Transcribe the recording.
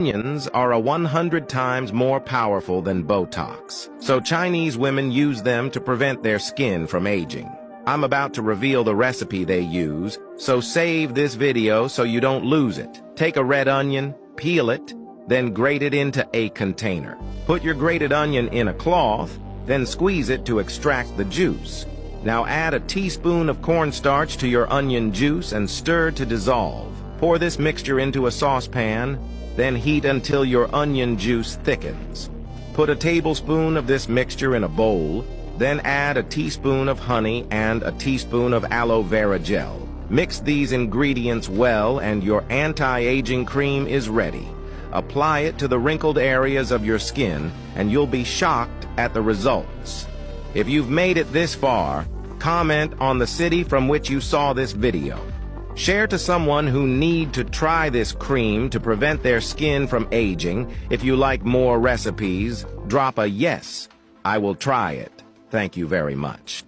Onions are 100 times more powerful than Botox, so Chinese women use them to prevent their skin from aging. I'm about to reveal the recipe they use, so save this video so you don't lose it. Take a red onion, peel it, then grate it into a container. Put your grated onion in a cloth, then squeeze it to extract the juice. Now add a teaspoon of cornstarch to your onion juice and stir to dissolve. Pour this mixture into a saucepan, then heat until your onion juice thickens. Put a tablespoon of this mixture in a bowl, then add a teaspoon of honey and a teaspoon of aloe vera gel. Mix these ingredients well and your anti-aging cream is ready. Apply it to the wrinkled areas of your skin and you'll be shocked at the results. If you've made it this far, comment on the city from which you saw this video. Share to someone who need to try this cream to prevent their skin from aging. If you like more recipes, drop a yes. I will try it. Thank you very much.